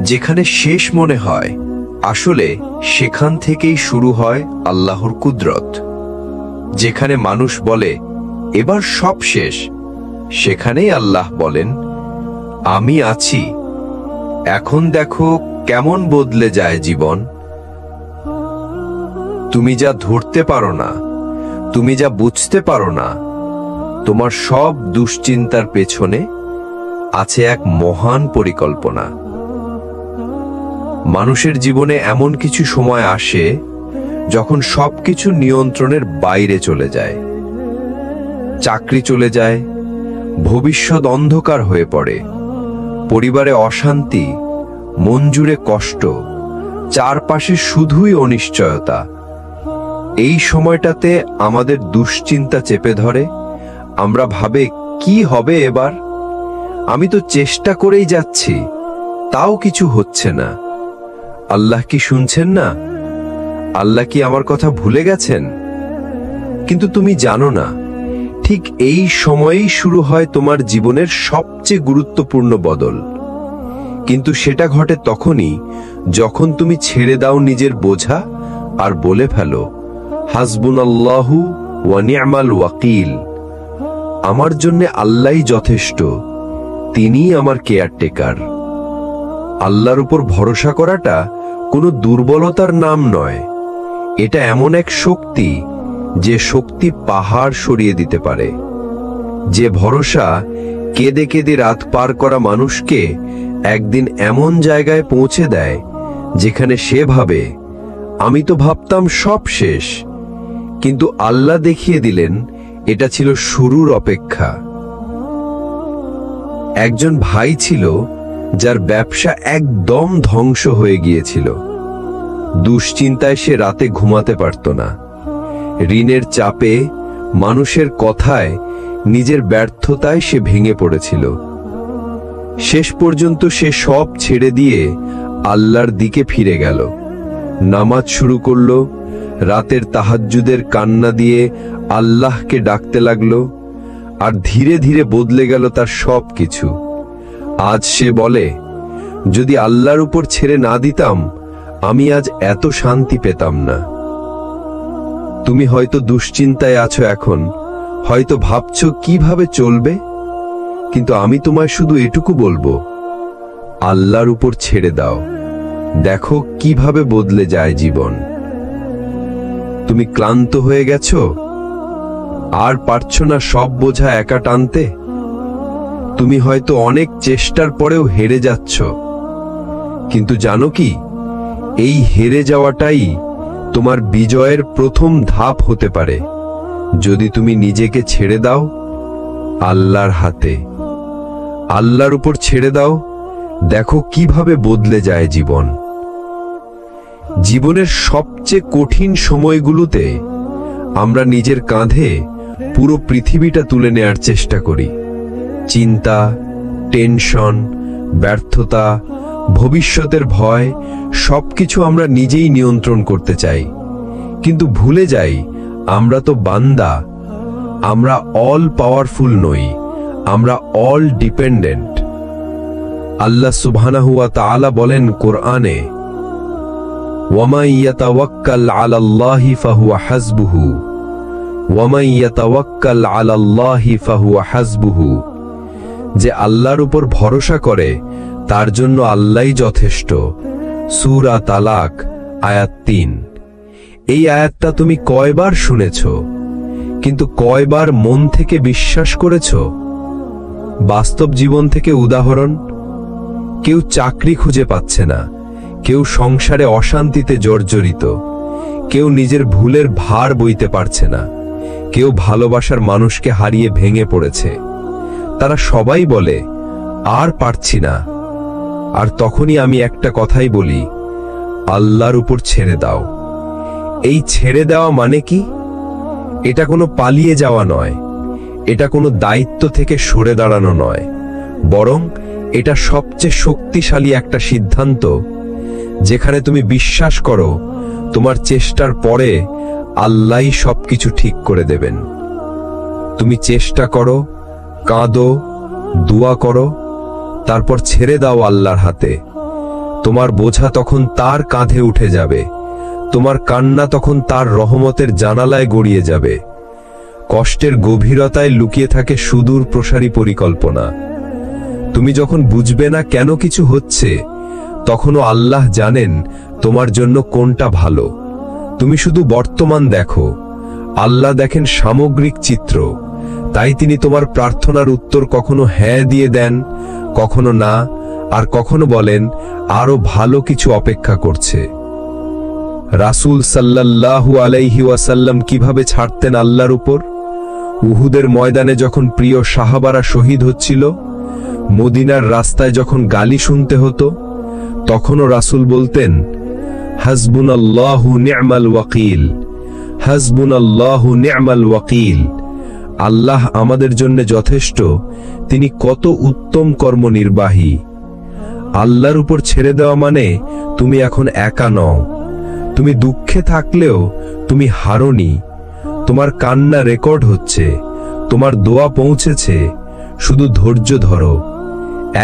যেখানে শেষ মনে হয়, আসলে সেখান থেকেই শুরু হয় আল্লাহর কুদরত। যেখানে মানুষ বলে এবার সব শেষ, সেখানেই আল্লাহ বলেন, আমি আছি, এখন দেখো কেমন বদলে যায় জীবন। তুমি যা ধরতে পারো না, তুমি যা বুঝতে পারো না, তোমার সব দুশ্চিন্তার পেছনে আছে এক মহান পরিকল্পনা। মানুষের জীবনে এমন কিছু সময় আসে যখন সবকিছু নিয়ন্ত্রণের বাইরে চলে যায়। চাকরি চলে যায়, ভবিষ্যৎ অন্ধকার হয়ে পড়ে, পরিবারে অশান্তি, মন জুড়ে কষ্ট, চারপাশে শুধুই অনিশ্চয়তা। এই সময়টাতে আমাদের দুশ্চিন্তা চেপে ধরে। আমরা ভাবে, কি হবে এবার? আমি তো চেষ্টা করেই যাচ্ছি, তাও কিছু হচ্ছে না। আল্লাহ কি শুনছেন না? আল্লাহ কি আমার কথা ভুলে গেছেন? কিন্তু তুমি জানো না, ঠিক এই সময়েই শুরু হয় তোমার জীবনের সবচেয়ে গুরুত্বপূর্ণ বদল। কিন্তু সেটা ঘটে তখনই যখন তুমি ছেড়ে দাও নিজের বোঝা আর বলে ফেলো, হাসবুনাল্লাহু ওয়া নি'মাল ওয়াকিল। আমার জন্য আল্লাহই যথেষ্ট, তিনিই আমার কেয়ারটেকার। আল্লাহর উপর ভরসা করাটা কোনো দুর্বলতার নাম নয়, এটা এমন এক শক্তি যে শক্তি পাহাড় সরিয়ে দিতে পারে। যে ভরসা কেঁদে কেঁদে রাত পার করা মানুষকে একদিন এমন জায়গায় পৌঁছে দেয় যেখানে সে ভাবে, আমি তো ভাবতাম সব শেষ, কিন্তু আল্লাহ দেখিয়ে দিলেন এটা ছিল শুরুর অপেক্ষা। একজন ভাই ছিল যার ব্যবসা একদম ধ্বংস হয়ে গিয়েছিল। দুশ্চিন্তায় সে রাতে ঘুমাতে পারত না। ঋণের চাপে, মানুষের কথায়, নিজের ব্যর্থতায় সে ভেঙে পড়েছিল। শেষ পর্যন্ত সে সব ছেড়ে দিয়ে আল্লাহর দিকে ফিরে গেল। নামাজ শুরু করল, রাতের তাহাজ্জুদের কান্না দিয়ে আল্লাহকে ডাকতে লাগলো, আর ধীরে ধীরে বদলে গেল তার সব কিছু। আজ সে বলে, যদি আল্লাহর উপর ছেড়ে না দিতাম, আমি আজ এত শান্তি পেতাম না। তুমি হয়তো দুশ্চিন্তায় আছো এখন, হয়তো ভাবছো কিভাবে চলবে, কিন্তু আমি তোমায় শুধু এটুকু বলবো, আল্লাহর উপর ছেড়ে দাও, দেখো কিভাবে বদলে যায় জীবন। তুমি ক্লান্ত হয়ে গেছো, আর পারছো না সব বোঝা একা টানতে। তুমি হয়তো অনেক চেষ্টার পরেও হেরে যাচ্ছ, কিন্তু জানো কি, এই হেরে যাওয়াটাই তোমার বিজয়ের প্রথম ধাপ হতে পারে, যদি তুমি নিজেকে ছেড়ে দাও আল্লাহর হাতে। আল্লাহর উপর ছেড়ে দাও, দেখো কিভাবে বদলে যায় জীবন। জীবনের সবচেয়ে কঠিন সময়গুলোতে আমরা নিজের কাঁধে পুরো পৃথিবীটা তুলে নেয়ার চেষ্টা করি। চিন্তা, টেনশন, ব্যর্থতা, ভবিষ্যতের ভয়, সবকিছু আমরা নিজেই নিয়ন্ত্রণ করতে চাই, কিন্তু ভুলে যাই আমরা তো বান্দা। আমরা অল পাওয়ারফুল নই, আমরা অল ডিপেন্ডেন্ট। আল্লাহ সুবহানাহু ওয়া তাআলা বলেন কোরআনে, ওয়ামান ইয়াতাওয়াক্কাল আলাল্লাহি ফাহুয়া হাসবুহু, ওয়ামান ইয়াতাওয়াক্কাল আলাল্লাহি ফাহুয়া হাসবুহু। যে আল্লাহর উপর ভরসা করে তার জন্য আল্লাহই যথেষ্ট। সূরা তালাক আয়াত ৩। এই আয়াতটা তুমি কয়বার শুনেছ, কিন্তু কয়বার মন থেকে বিশ্বাস করেছ? বাস্তব জীবন থেকে উদাহরণ, কেউ চাকরি খুঁজে পাচ্ছে না, কেউ সংসারে অশান্তিতে জর্জরিত, কেউ নিজের ভুলের ভার বইতে পারছে না, কেউ ভালোবাসার মানুষকে হারিয়ে ভেঙে পড়েছে। তারা সবাই বলে, আর পারছি না। আর তখনই আমি একটা কথাই বলি, আল্লাহর উপর ছেড়ে দাও। এই ছেড়ে দেওয়া মানে কি? এটা কোনো পালিয়ে যাওয়া নয়, এটা কোনো দায়িত্ব থেকে সরে দাঁড়ানো নয়, বরং এটা সবচেয়ে শক্তিশালী একটা সিদ্ধান্ত, যেখানে তুমি বিশ্বাস করো তোমার চেষ্টার পরে আল্লাহই সবকিছু ঠিক করে দেবেন। তুমি চেষ্টা করো, কাঁদো, দোয়া করো, তারপর ছেড়ে দাও আল্লাহর হাতে। তোমার বোঝা তখন তার কাঁধে উঠে যাবে, তোমার কান্না তখন তার রহমতের জানালায় গড়িয়ে যাবে। কষ্টের গভীরতায় লুকিয়ে থাকে সুদূর প্রসারী পরিকল্পনা। তুমি যখন বুঝবে না কেন কিছু হচ্ছে, তখনও আল্লাহ জানেন তোমার জন্য কোনটা ভালো। তুমি শুধু বর্তমান দেখো, আল্লাহ দেখেন সামগ্রিক চিত্র। তাই তিনি তোমার প্রার্থনার উত্তর কখনো হ্যাঁ দিয়ে দেন, কখনো না, আর কখনো বলেন আরো ভালো কিছু অপেক্ষা করছে। রাসূল সাল্লাল্লাহু আলাইহি ওয়াসাল্লাম কিভাবে ছাড়তেন আল্লাহর উপর? উহুদের ময়দানে যখন প্রিয় সাহাবারা শহীদ হচ্ছিল, মদিনার রাস্তায় যখন গালি শুনতে হতো, তখনও রাসূল বলতেন, হাসবুনাল্লাহু নি'মাল ওয়াকিল, হাসবুনাল্লাহু নি'মাল ওয়াকিল। আল্লাহ আমাদের জন্য যথেষ্ট, তিনি কত উত্তম কর্মনির্বাহী। আল্লাহর উপর ছেড়ে দেওয়া মানে তুমি এখন একা নও। তুমি দুঃখে থাকলেও তুমি হারোনি। তোমার কান্না রেকর্ড হচ্ছে, তোমার দোয়া পৌঁছেছে, শুধু ধৈর্য ধরো।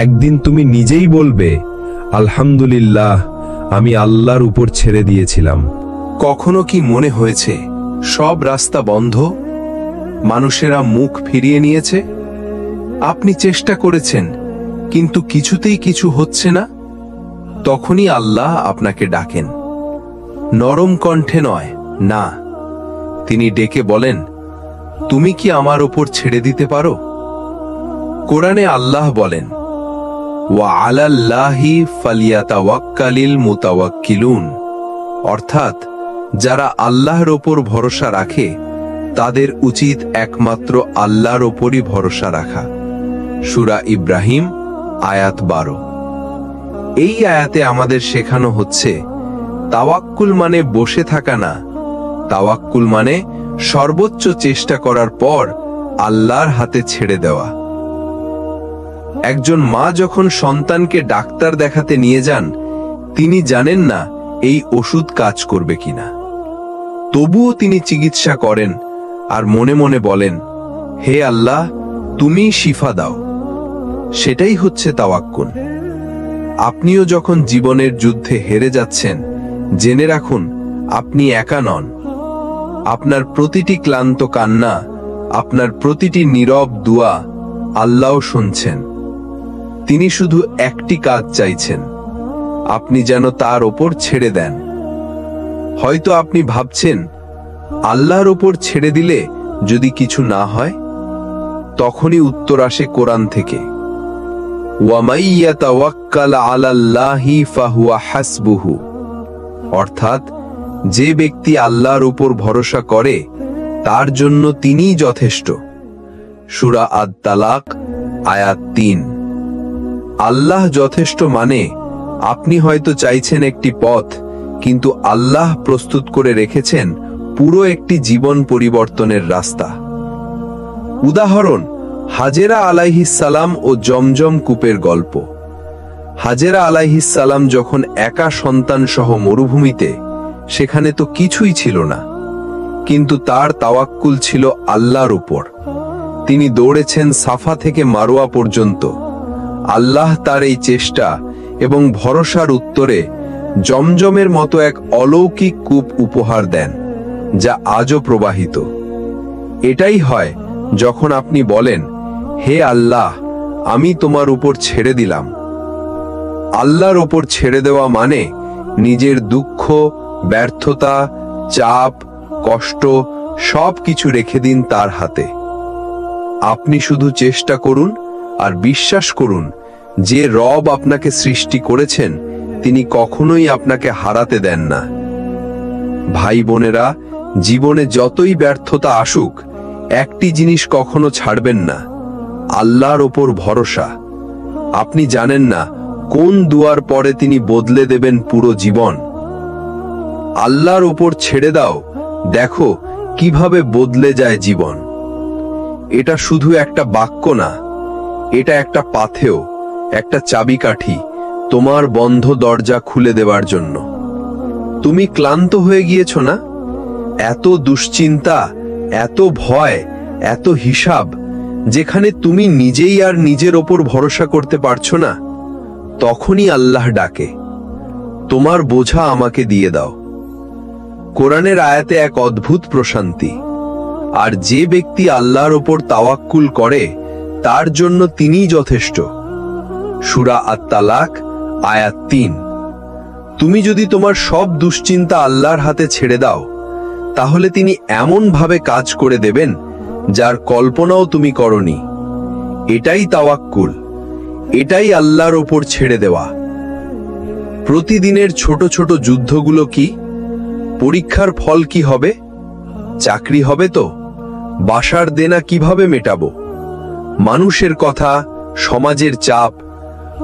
একদিন তুমি নিজেই বলবে, আলহামদুলিল্লাহ, আমি আল্লাহর উপর ছেড়ে দিয়েছিলাম। কখনো কি মনে হয়েছে সব রাস্তা বন্ধ, মানুষেরা মুখ ফিরিয়ে নিয়েছে? আপনি চেষ্টা করেছেন, কিন্তু কিছুতেই কিছু হচ্ছে না? তখনই আল্লাহ আপনাকে ডাকেন, নরম কণ্ঠে নয়, না, তিনি ডেকে বলেন, তুমি কি আমার ওপর ছেড়ে দিতে পারো? কোরআনে আল্লাহ বলেন, ওয়া আলাল্লাহি ফালিয়াতাওয়াক্কালিল মুতাওয়াক্কিলুন, অর্থাৎ যারা আল্লাহর ওপর ভরসা রাখে তাদের উচিত একমাত্র আল্লাহর ওপরই ভরসা রাখা। সূরা ইব্রাহিম আয়াত 12। এই আয়াতে আমাদের শেখানো হচ্ছে, তাওয়াক্কুল মানে বসে থাকা না, তাওয়াক্কুল মানে সর্বোচ্চ চেষ্টা করার পর আল্লাহর হাতে ছেড়ে দেওয়া। একজন মা যখন সন্তানকে ডাক্তার দেখাতে নিয়ে যান, তিনি জানেন না এই ওষুধ কাজ করবে কিনা, তবুও তিনি চিকিৎসা করেন আর মনে মনে বলেন, হে আল্লাহ, তুমি শিফা দাও। সেটাই হচ্ছে তাওয়াক্কুল। আপনিও যখন জীবনের যুদ্ধে হেরে যাচ্ছেন, জেনে রাখুন আপনি একা নন। আপনার প্রতিটি ক্লান্ত কান্না, আপনার প্রতিটি নীরব দোয়া আল্লাহ শুনছেন। তিনি শুধু একটি কাজ চাইছেন, আপনি যেন তার ওপর ছেড়ে দেন। হয়তো আপনি ভাবছেন, আল্লাহর ওপর ছেড়ে দিলে যদি কিছু না হয়? তখনই উত্তর আসে কোরআন থেকে, ওয়া মান ইয়াতাওয়াক্কাল আলাল্লাহি ফাহুয়া হাসবুহু, অর্থাৎ যে ব্যক্তি আল্লাহর উপর ভরসা করে তার জন্য তিনিই যথেষ্ট। সূরা আত-তালাক আয়াত 3। আল্লাহ যথেষ্ট মানে আপনি হয়তো চাইছেন একটি পথ, কিন্তু আল্লাহ প্রস্তুত করে রেখেছেন পুরো একটি জীবন পরিবর্তনের রাস্তা। উদাহরণ, হাজেরা আলাইহিস সালাম ও জমজম কূপের গল্প। হাজেরা আলাইহিস সালাম যখন একা সন্তান সহ মরুভূমিতে, সেখানে তো কিছুই ছিল না, কিন্তু তার তাওয়াক্কুল ছিল আল্লাহর উপর। তিনি দৌড়েছেন সাফা থেকে মারোয়া পর্যন্ত। আল্লাহ তার এই চেষ্টা এবং ভরসার উত্তরে জমজমের মতো এক অলৌকিক কূপ উপহার দেন, যা আজও প্রবাহিত। এটাই হয় যখন আপনি বলেন, হে আল্লাহ, আমি তোমার উপর ছেড়ে দিলাম। আল্লাহর উপর ছেড়ে দেওয়া মানে নিজের দুঃখ, ব্যর্থতা, চাপ, কষ্ট সবকিছু রেখে দিন তার হাতে। আপনি শুধু চেষ্টা করুন আর বিশ্বাস করুন যে রব আপনাকে সৃষ্টি করেছেন তিনি কখনোই আপনাকে হারাতে দেন না। ভাই বোনেরা, জীবনে যতই ব্যর্থতা আসুক, একটি জিনিস কখনো ছাড়বেন না, আল্লাহর ওপর ভরসা। আপনি জানেন না কোন দুয়ার পরে তিনি বদলে দেবেন পুরো জীবন। আল্লাহর ওপর ছেড়ে দাও, দেখো কিভাবে বদলে যায় জীবন। এটা শুধু একটা বাক্য না, এটা একটা পাথেয়, একটা চাবিকাঠি তোমার বন্ধ দরজা খুলে দেওয়ার জন্য। তুমি ক্লান্ত হয়ে গিয়েছ না? এত দুশ্চিন্তা, এত ভয়, এত হিসাব, যেখানে তুমি নিজেই আর নিজের ওপর ভরসা করতে পারছো না, তখনই আল্লাহ ডাকে, তোমার বোঝা আমাকে দিয়ে দাও। কোরআনের আয়াতে এক অদ্ভুত প্রশান্তি। আর যে ব্যক্তি আল্লাহর ওপর তাওয়াক্কুল করে তার জন্য তিনিই যথেষ্ট। সূরা আত-তালাক আয়াত ৩। তুমি যদি তোমার সব দুশ্চিন্তা আল্লাহর হাতে ছেড়ে দাও, তাহলে তিনি এমন ভাবে কাজ করে দেবেন যার কল্পনাও তুমি করনি। এটাই তাওয়াক্কুল, এটাই আল্লাহর ওপর ছেড়ে দেওয়া। প্রতিদিনের ছোট ছোট যুদ্ধগুলো কি? পরীক্ষার ফল কি হবে? চাকরি হবে তো? বাসার দেনা কিভাবে মেটাবো? মানুষের কথা, সমাজের চাপ।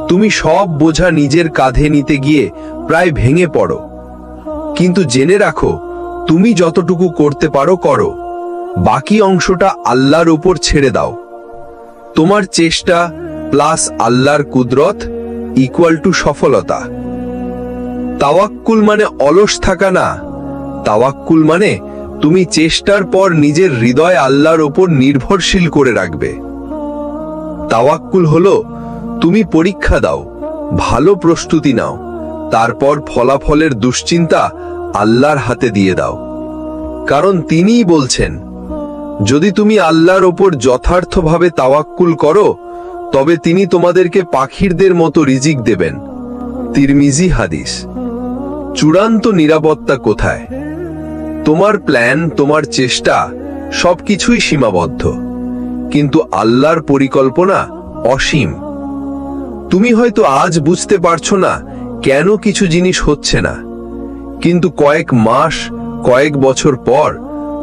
তুমি সব বোঝা নিজের কাঁধে নিতে গিয়ে প্রায় ভেঙে পড়ো। কিন্তু জেনে রাখো, তুমি যতটুকু করতে পারো করো, বাকি অংশটা আল্লাহর উপর ছেড়ে দাও। তোমার চেষ্টা প্লাস আল্লাহর কুদরত ইকুয়াল টু সফলতা। তাওয়াক্কুল মানে অলস থাকা না। তাওয়াক্কুল মানে তুমি চেষ্টার পর নিজের হৃদয় আল্লাহর উপর নির্ভরশীল করে রাখবে। তাওয়াক্কুল হলো তুমি পরীক্ষা দাও, ভালো প্রস্তুতি নাও, তারপর ফলাফলের দুশ্চিন্তা আল্লাহর হাতে দিয়ে দাও। কারণ তিনিই বলছেন, যদি তুমি আল্লাহর ওপর যথার্থভাবে তাওয়াক্কুল করো, তবে তিনি তোমাদেরকে পাখিরদের মতো রিজিক দেবেন। তিরমিজি হাদিস। চূড়ান্ত নিরাপত্তা কোথায়? তোমার প্ল্যান, তোমার চেষ্টা সবকিছুই সীমাবদ্ধ, কিন্তু আল্লাহর পরিকল্পনা অসীম। তুমি হয়তো আজ বুঝতে পারছো না কেন কিছু জিনিস হচ্ছে না, কিন্তু কয়েক মাস, কয়েক বছর পর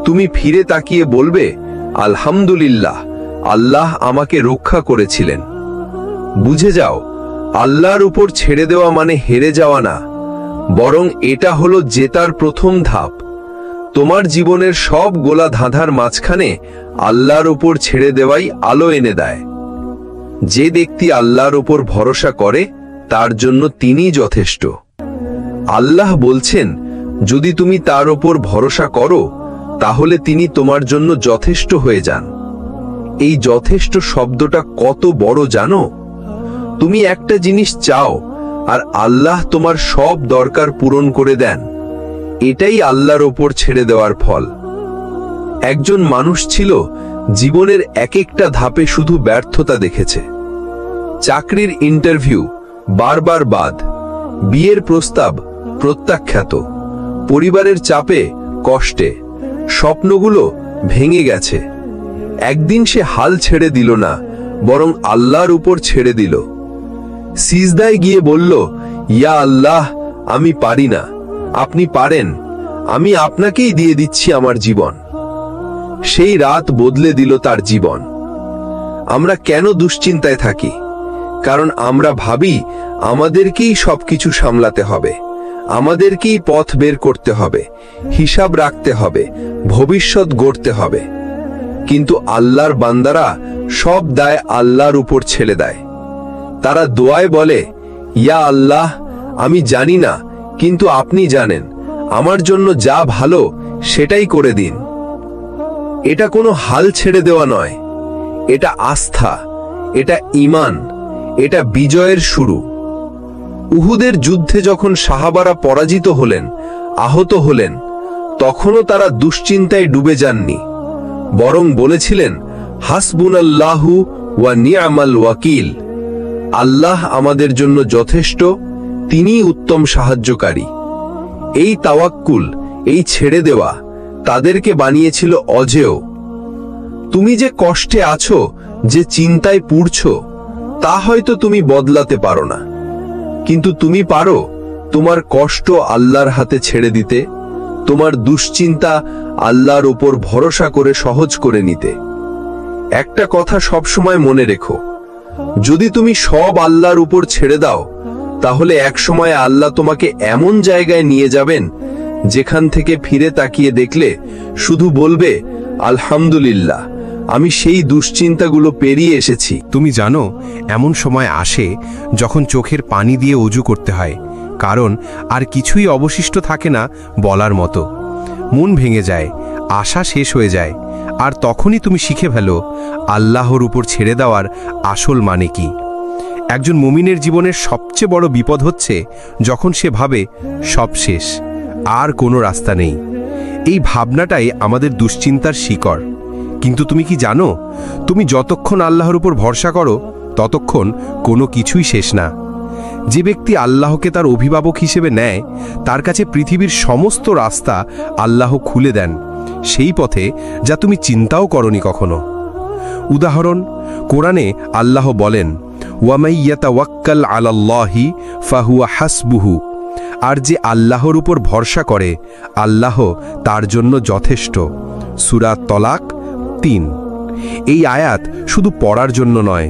তুমি ফিরে তাকিয়ে বলবে, আলহামদুলিল্লাহ, আল্লাহ আমাকে রক্ষা করেছিলেন। বুঝে যাও, আল্লাহর উপর ছেড়ে দেওয়া মানে হেরে যাওয়া না, বরং এটা হলো জেতার প্রথম ধাপ। তোমার জীবনের সব গোলা ধাঁধার মাঝখানে আল্লাহর উপর ছেড়ে দেওয়াই আলো এনে দেয়। যে ব্যক্তি আল্লাহর উপর ভরসা করে তার জন্য তিনিই যথেষ্ট। আল্লাহ বলছেন, যদি তুমি তার উপর ভরসা করো, তাহলে তিনি তোমার জন্য যথেষ্ট হয়ে যান। এই যথেষ্ট শব্দটা কত বড় জানো? তুমি একটা জিনিস চাও আর আল্লাহ তোমার সব দরকার পূরণ করে দেন। এটাই আল্লাহর ওপর ছেড়ে দেওয়ার ফল। একজন মানুষ ছিল, জীবনের এক একটা ধাপে শুধু ব্যর্থতা দেখেছে। চাকরির ইন্টারভিউ বারবার বাদ, বিয়ের প্রস্তাব প্রত্যাখ্যাত, পরিবারের চাপে, কষ্টে স্বপ্নগুলো ভেঙে গেছে। একদিন সে হাল ছেড়ে দিল না, বরং আল্লাহর উপর ছেড়ে দিল। সিজদায় গিয়ে বলল, ইয়া আল্লাহ, আমি পারি না, আপনি পারেন, আমি আপনাকেই দিয়ে দিচ্ছি আমার জীবন। সেই রাত বদলে দিল তার জীবন। আমরা কেন দুশ্চিন্তায় থাকি? কারণ আমরা ভাবি আমাদেরকেই সবকিছু সামলাতে হবে, আমাদেরকেই পথ বের করতে হবে, হিসাব রাখতে হবে, ভবিষ্যৎ গড়তে হবে। কিন্তু আল্লাহর বান্দারা সব দায় আল্লাহর উপর ছেড়ে দেয়। তারা দোয়ায় বলে, ইয়া আল্লাহ, আমি জানি না, কিন্তু আপনি জানেন, আমার জন্য যা ভালো সেটাই করে দিন। এটা কোনো হাল ছেড়ে দেওয়া নয়, এটা আস্থা, এটা ঈমান, এটা বিজয়ের শুরু। উহুদের যুদ্ধে যখন সাহাবারা পরাজিত হলেন, আহত হলেন, তখনও তারা দুশ্চিন্তায় ডুবে যাননি, বরং বলেছিলেন, হাসবুনাল্লাহু ওয়া নি'মাল ওয়াকিল। আল্লাহ আমাদের জন্য যথেষ্ট, তিনিই উত্তম সাহায্যকারী। এই তাওয়াক্কুল, এই ছেড়ে দেওয়া তাদেরকে বানিয়েছিল অজেয়। তুমি যে কষ্টে আছো, যে চিন্তায় পুড়ছো, তা হয়তো তুমি বদলাতে পারো না, কিন্তু তুমি পারো তোমার কষ্ট আল্লাহর হাতে ছেড়ে দিতে, তোমার দুশ্চিন্তা আল্লাহর উপর ভরসা করে সহজ করে নিতে। একটা কথা সবসময় মনে রেখো, যদি তুমি সব আল্লাহর উপর ছেড়ে দাও, তাহলে একসময় আল্লাহ তোমাকে এমন জায়গায় নিয়ে যাবেন, যেখান থেকে ফিরে তাকিয়ে দেখলে শুধু বলবে, আলহামদুলিল্লাহ, আমি সেই দুশ্চিন্তাগুলো পেরিয়ে এসেছি। তুমি জানো, এমন সময় আসে যখন চোখের পানি দিয়ে অজু করতে হয়, কারণ আর কিছুই অবশিষ্ট থাকে না বলার মতো। মন ভেঙে যায়, আশা শেষ হয়ে যায়, আর তখনই তুমি শিখে ফেলো আল্লাহর উপর ছেড়ে দেওয়ার আসল মানে কি। একজন মুমিনের জীবনের সবচেয়ে বড় বিপদ হচ্ছে যখন সে ভাবে সব শেষ, আর কোনো রাস্তা নেই। এই ভাবনাটাই আমাদের দুশ্চিন্তার শিকড়। কিন্তু তুমি কি জানো, তুমি যতক্ষণ আল্লাহর উপর ভরসা করো ততক্ষণ কোনো কিছুই শেষ না। যে ব্যক্তি আল্লাহকে তার অভিভাবক হিসেবে নেয়, তার কাছে পৃথিবীর সমস্ত রাস্তা আল্লাহ খুলে দেন, সেই পথে যা তুমি চিন্তাও করনি কখনো। উদাহরণ, কোরআনে আল্লাহ বলেন, ওয়ামাই ইয়াতাওয়াক্কাল আলাল্লাহি ফাহুয়া হাসবুহু, আর যে আল্লাহর উপর ভরসা করে আল্লাহ তার জন্য যথেষ্ট। সূরা তলাক ৩। এই আয়াত শুধু পড়ার জন্য নয়,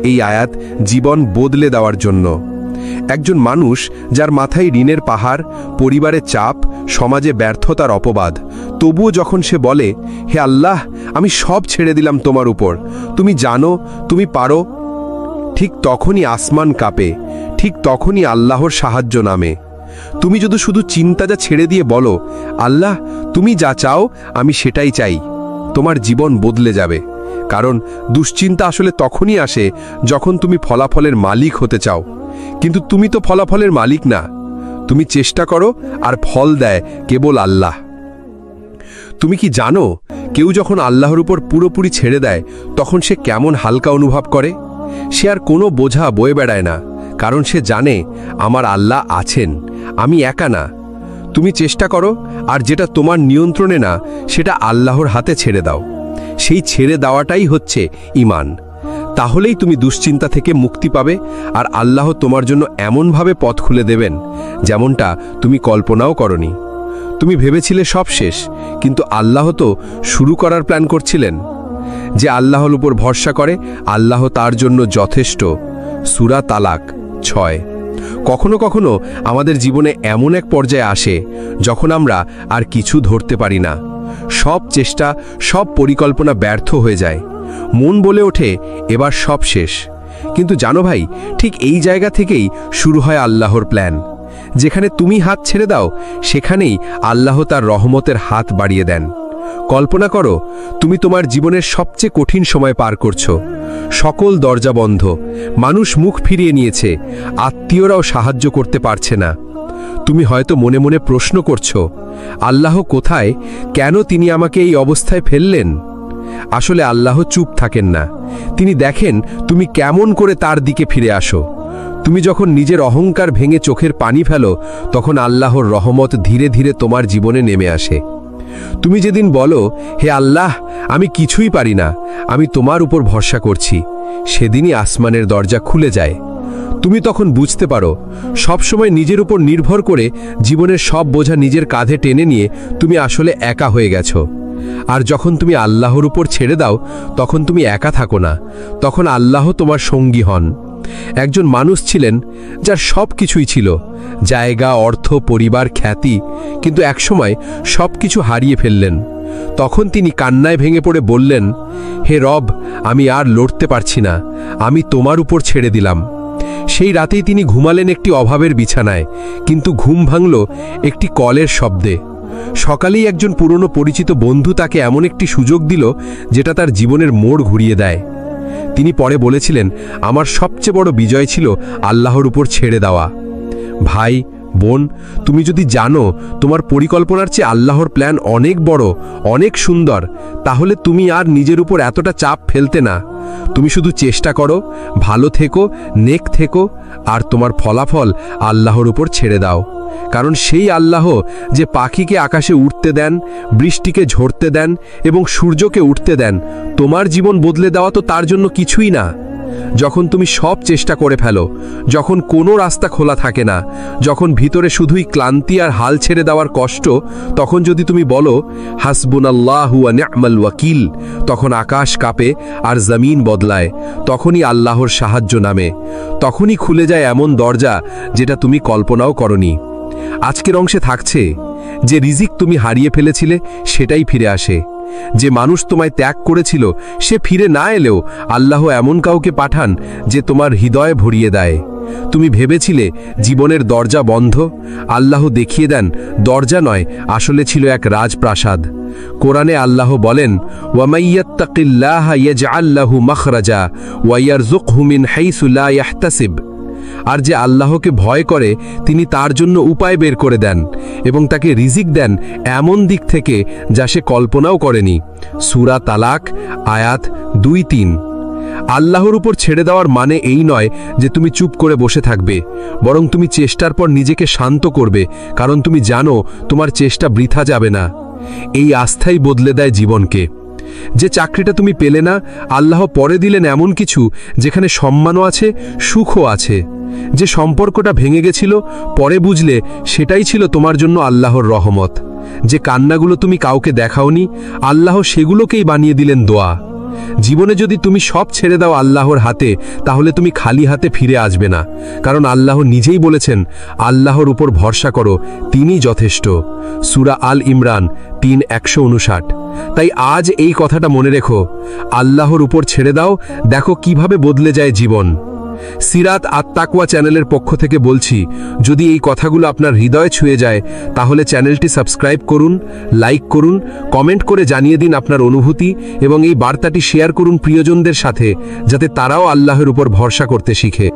এই আয়াত জীবন বদলে দেওয়ার জন্য। একজন মানুষ যার মাথায় ঋণের পাহাড়, পরিবারের চাপ, সমাজে ব্যর্থতার অপবাদ, তবুও যখন সে বলে, হে আল্লাহ, আমি সব ছেড়ে দিলাম তোমার উপর, তুমি জানো, তুমি পারো, ঠিক তখনই আসমান কাঁপে, ঠিক তখনই আল্লাহর সাহায্য নামে। তুমি যদি শুধু চিন্তাটা ছেড়ে দিয়ে বলো, আল্লাহ তুমি যা চাও আমি সেটাই চাই, তোমার জীবন বদলে যাবে। কারণ দুশ্চিন্তা আসলে তখনই আসে যখন তুমি ফলাফলের মালিক হতে চাও, কিন্তু তুমি তো ফলাফলের মালিক না। তুমি চেষ্টা করো, আর ফল দেয় কেবল আল্লাহ। তুমি কি জানো, কেউ যখন আল্লাহর উপর পুরোপুরি ছেড়ে দেয় তখন সে কেমন হালকা অনুভব করে? সে আর কোনো বোঝা বয়ে বেড়ায় না, কারণ সে জানে আমার আল্লাহ আছেন, আমি একা না। তুমি চেষ্টা করো, আর যেটা তোমার নিয়ন্ত্রণে না সেটা আল্লাহর হাতে ছেড়ে দাও। সেই ছেড়ে দেওয়াটাই হচ্ছে ঈমান। তাহলেই তুমি দুশ্চিন্তা থেকে মুক্তি পাবে, আর আল্লাহ তোমার জন্য এমনভাবে পথ খুলে দেবেন যেমনটা তুমি কল্পনাও করনি। তুমি ভেবেছিলে সব শেষ, কিন্তু আল্লাহ তো শুরু করার প্ল্যান করছিলেন। যে আল্লাহর উপর ভরসা করে আল্লাহ তার জন্য যথেষ্ট। সূরা তালাক ৬। কখনো কখনো আমাদের জীবনে এমন এক পর্যায়ে আসে যখন আমরা আর কিছু ধরতে পারি না। সব চেষ্টা, সব পরিকল্পনা ব্যর্থ হয়ে যায়। মন বলে ওঠে এবার সব শেষ। কিন্তু জানো ভাই, ঠিক এই জায়গা থেকেই শুরু হয় আল্লাহর প্ল্যান। যেখানে তুমি হাত ছেড়ে দাও সেখানেই আল্লাহ তার রহমতের হাত বাড়িয়ে দেন। কল্পনা করো, তুমি তোমার জীবনের সবচেয়ে কঠিন সময় পার করছো। সকল দরজা বন্ধ, মানুষ মুখ ফিরিয়ে নিয়েছে, আত্মীয়রাও সাহায্য করতে পারছে না। তুমি হয়তো মনে মনে প্রশ্ন করছো, আল্লাহ কোথায়? কেন তিনি আমাকে এই অবস্থায় ফেললেন? আসলে আল্লাহ চুপ থাকেন না। তিনি দেখেন তুমি কেমন করে তার দিকে ফিরে আসো। তুমি যখন নিজের অহংকার ভেঙে চোখের পানি ফেলো, তখন আল্লাহর রহমত ধীরে ধীরে তোমার জীবনে নেমে আসে। তুমি যেদিন বলো, হে আল্লাহ, আমি কিছুই পারি না, আমি তোমার উপর ভরসা করছি, সেদিনই আসমানের দরজা খুলে যায়। তুমি তখন বুঝতে পারো, সবসময় নিজের উপর নির্ভর করে জীবনের সব বোঝা নিজের কাঁধে টেনে নিয়ে তুমি আসলে একা হয়ে গেছো। আর যখন তুমি আল্লাহর উপর ছেড়ে দাও, তখন তুমি একা থাকো না, তখন আল্লাহ তোমার সঙ্গী হন। একজন মানুষ ছিলেন যার সব কিছুই ছিল, জায়গা, অর্থ, পরিবার, খ্যাতি, কিন্তু একসময় সব কিছু হারিয়ে ফেললেন। তখন তিনি কান্নায় ভেঙে পড়ে বললেন, হে রব, আমি আর লড়তে পারছি না, আমি তোমার উপর ছেড়ে দিলাম। সেই রাতেই তিনি ঘুমালেন একটি অভাবের বিছানায়, কিন্তু ঘুম ভাঙল একটি কলের শব্দে। সকালেই একজন পুরনো পরিচিত বন্ধু তাকে এমন একটি সুযোগ দিল যেটা তার জীবনের মোড় ঘুরিয়ে দেয়। তিনি পরে বলেছিলেন, আমার সবচেয়ে বড় বিজয় ছিল আল্লাহর উপর ছেড়ে দেওয়া। ভাই, বোন, তুমি যদি জানো তোমার পরিকল্পনার চেয়ে আল্লাহর প্ল্যান অনেক বড়, অনেক সুন্দর, তাহলে তুমি আর নিজের উপর এতটা চাপ ফেলতে না। তুমি শুধু চেষ্টা করো, ভালো থেকো, নেক থেকো, আর তোমার ফলাফল আল্লাহর উপর ছেড়ে দাও। কারণ সেই আল্লাহ যে পাখিকে আকাশে উঠতে দেন, বৃষ্টিকে ঝরতে দেন এবং সূর্যকে উঠতে দেন, তোমার জীবন বদলে দেওয়া তো তার জন্য কিছুই না। যখন তুমি সব চেষ্টা করে ফেলো, যখন কোনো রাস্তা খোলা থাকে না, যখন ভিতরে শুধুই ক্লান্তি আর হাল ছেড়ে দেওয়ার কষ্ট, তখন যদি তুমি বলো হাসবুনাল্লাহু ওয়া নি'মাল ওয়াকিল, তখন আকাশ কাঁপে আর জমিন বদলায়। তখনই আল্লাহর সাহায্য নামে, তখনই খুলে যায় এমন দরজা যেটা তুমি কল্পনাও করনি। আজকের অংশে থাকছে, যে রিজিক তুমি হারিয়ে ফেলেছিলে সেটাই ফিরে আসে। যে মানুষ তোমায় ত্যাগ করেছিল সে ফিরে না এলেও আল্লাহ এমন কাউকে পাঠান যে তোমার হৃদয় ভরিয়ে দেয়। তুমি ভেবেছিলে জীবনের দরজা বন্ধ, আল্লাহ দেখিয়ে দেন দরজা নয়, আসলে ছিল এক রাজপ্রাসাদ। কোরআনে আল্লাহ বলেন, ওয়ামাইয়াত্তাকিল্লাহা ইয়াজআল লাহু মাখরাজা ওয়া ইয়ারযুকহু মিন হাইসু লা ইয়াহতাসিব। আর যে আল্লাহকে ভয় করে তিনি তার জন্য উপায় বের করে দেন এবং তাকে রিজিক দেন এমন দিক থেকে যা সে কল্পনাও করেনি। সূরা তালাক আয়াত 2-3। আল্লাহর উপর ছেড়ে দেওয়ার মানে এই নয় যে তুমি চুপ করে বসে থাকবে, বরং তুমি চেষ্টার পর নিজেকে শান্ত করবে, কারণ তুমি জানো তোমার চেষ্টা বৃথা যাবে না। এই আস্থাই বদলে দেয় জীবনকে। যে চাকরিটা তুমি পেলে না, আল্লাহ পরে দিলেন এমন কিছু যেখানে সম্মানও আছে, সুখও আছে। যে সম্পর্কটা ভেঙে গেছিল, পরে বুঝলে সেটাই ছিল তোমার জন্য আল্লাহর রহমত। যে কান্নাগুলো তুমি কাউকে দেখাওনি, আল্লাহ সেগুলোকেই বানিয়ে দিলেন দোয়া। জীবনে যদি তুমি সব ছেড়ে দাও আল্লাহর হাতে, তাহলে তুমি খালি হাতে ফিরে আসবে না, কারণ আল্লাহ নিজেই বলেছেন, আল্লাহর উপর ভরসা করো, তিনি যথেষ্ট। সূরা আল ইমরান 3:159। তাই আজ এই কথাটা মনে রেখো, আল্লাহর উপর ছেড়ে দাও, দেখো কিভাবে বদলে যায় জীবন। সিরাত আত-তাকওয়া চ্যানেলের পক্ষ থেকে বলছি, যদি এই কথাগুলো আপনার হৃদয়ে ছুঁয়ে যায়, তাহলে চ্যানেলটি সাবস্ক্রাইব করুন, লাইক করুন, কমেন্ট করে জানিয়ে দিন আপনার অনুভূতি এবং এই বার্তাটি শেয়ার করুন প্রিয়জনদের সাথে, যাতে তারাও আল্লাহর উপর ভরসা করতে শিখে।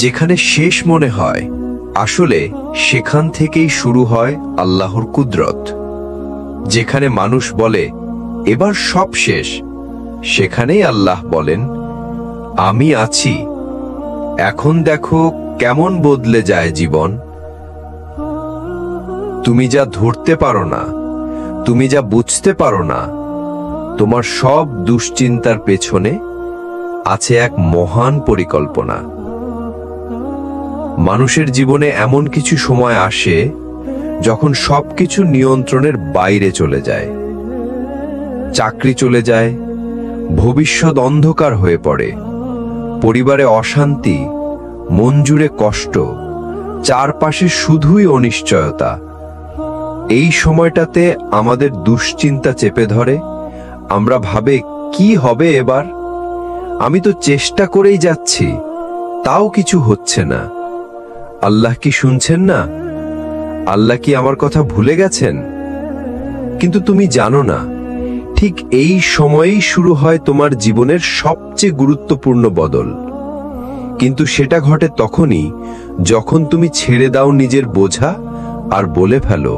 যেখানে শেষ মনে হয়, আসলে সেখান থেকেই শুরু হয় আল্লাহর কুদরত। যেখানে মানুষ বলে এবার সব শেষ, সেখানেই আল্লাহ বলেন, আমি আছি, এখন দেখো কেমন বদলে যায় জীবন। তুমি যা ধরতে পারো না, তুমি যা বুঝতে পারো না, তোমার সব দুশ্চিন্তার পেছনে আছে এক মহান পরিকল্পনা। মানুষের জীবনে এমন কিছু সময় আসে যখন সবকিছু নিয়ন্ত্রণের বাইরে চলে যায়। চাকরি চলে যায়, ভবিষ্যৎ অন্ধকার হয়ে পড়ে, পরিবারে অশান্তি, মন জুড়ে কষ্ট, চারপাশে শুধুই অনিশ্চয়তা। এই সময়টাতে আমাদের দুশ্চিন্তা চেপে ধরে। আমরা ভাবে, কি হবে এবার? আমি তো চেষ্টা করেই যাচ্ছি, তাও কিছু হচ্ছে না। আল্লাহ কি শুনছেন না? আল্লাহ কি আমার কথা ভুলে গেছেন? কিন্তু তুমি জানো না, ঠিক এই সময়েই শুরু হয় তোমার জীবনের সবচেয়ে গুরুত্বপূর্ণ বদল। কিন্তু সেটা ঘটে তখনই যখন তুমি ছেড়ে দাও নিজের বোঝা আর বলে ফেলো,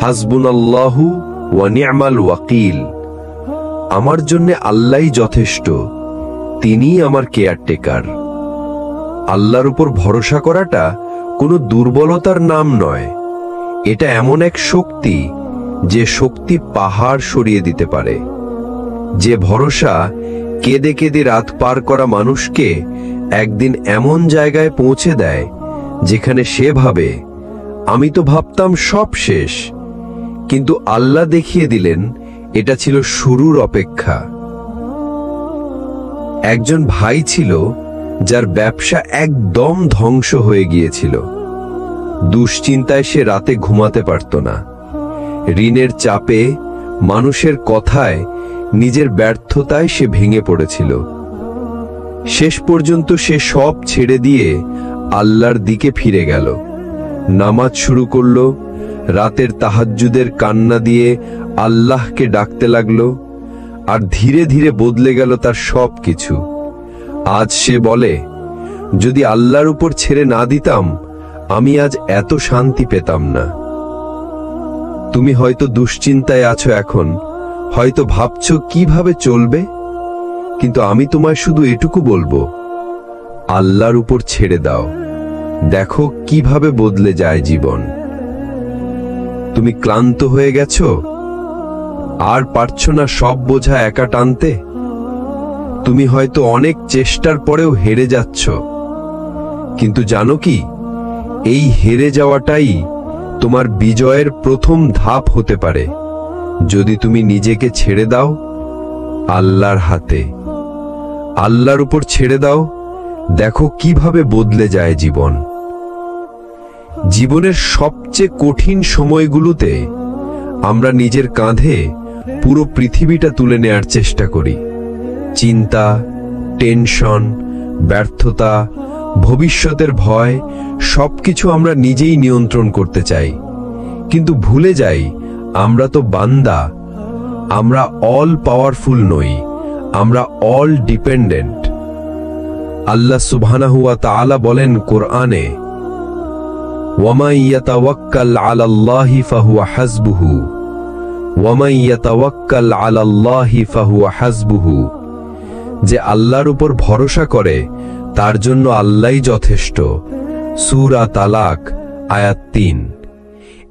হাসবুনাল্লাহু ওয়া নি'মাল ওয়াকিল। আমার জন্য আল্লাহই যথেষ্ট, তিনিই আমার কেয়ারটেকার। আল্লাহর উপর ভরসা করাটা কোনো দুর্বলতার নাম নয়, এটা এমন এক শক্তি যে শক্তি পাহাড় সরিয়ে দিতে পারে। যে ভরসা কেঁদে কেঁদে রাত পার করা মানুষকে একদিন এমন জায়গায় পৌঁছে দেয় যেখানে সে ভাবে, আমি তো ভাবতাম সব শেষ, কিন্তু আল্লাহ দেখিয়ে দিলেন এটা ছিল শুরুর অপেক্ষা। একজন ভাই ছিল যার ব্যবসা একদম ধ্বংস হয়ে গিয়েছিল। দুশ্চিন্তায় সে রাতে ঘুমাতে পারত না। ঋণের চাপে, মানুষের কথায়, নিজের ব্যর্থতায় সে ভেঙে পড়েছিল। শেষ পর্যন্ত সে সব ছেড়ে দিয়ে আল্লাহর দিকে ফিরে গেল। নামাজ শুরু করল, রাতের তাহাজ্জুদের কান্না দিয়ে আল্লাহকে ডাকতে লাগলো, আর ধীরে ধীরে বদলে গেল তার সব কিছু। আজ সে বলে, যদি আল্লাহর উপর ছেড়ে না দিতাম, আমি আজ এত শান্তি পেতাম না। তুমি হয়তো দুশ্চিন্তায় আছো এখন, হয়তো ভাবছো কিভাবে চলবে, কিন্তু আমি তোমায় শুধু এটুকু বলবো, আল্লাহর উপর ছেড়ে দাও, দেখো কিভাবে বদলে যায় জীবন। তুমি ক্লান্ত হয়ে গেছো, আর পারছো না সব বোঝা একা টানতে। তুমি হয়তো অনেক চেষ্টার পরেও হেরে যাচ্ছ, কিন্তু জানো কি, এই হেরে যাওয়াটাই তোমার বিজয়ের প্রথম ধাপ হতে পারে, যদি তুমি নিজেকে ছেড়ে দাও আল্লাহর হাতে। আল্লাহর উপর ছেড়ে দাও, দেখো কিভাবে বদলে যায় জীবন। জীবনের সবচেয়ে কঠিন সময়গুলোতে আমরা নিজের কাঁধে পুরো পৃথিবীটা তুলে নেয়ার চেষ্টা করি। চিন্তা, টেনশন, ব্যর্থতা, ভবিষ্যতের ভয় সবকিছু আমরা নিজেই নিয়ন্ত্রণ করতে চাই, কিন্তু ভুলে যাই আমরা তো বান্দা। আমরা অল পাওয়ারফুল নই, আমরা অল ডিপেন্ডেন্ট। আল্লাহ সুবহানাহু ওয়া তাআলা বলেন কোরআনে, ওয়ামান ইয়াতাওয়াক্কাল আলাল্লাহি ফাহুয়া হাসবুহু, ওয়ামান ইয়াতাওয়াক্কাল আলাল্লাহি ফাহুয়া হাসবুহু, যে আল্লাহর উপর ভরসা করে তার জন্য আল্লাহই যথেষ্ট। সূরা তালাক আয়াত ৩।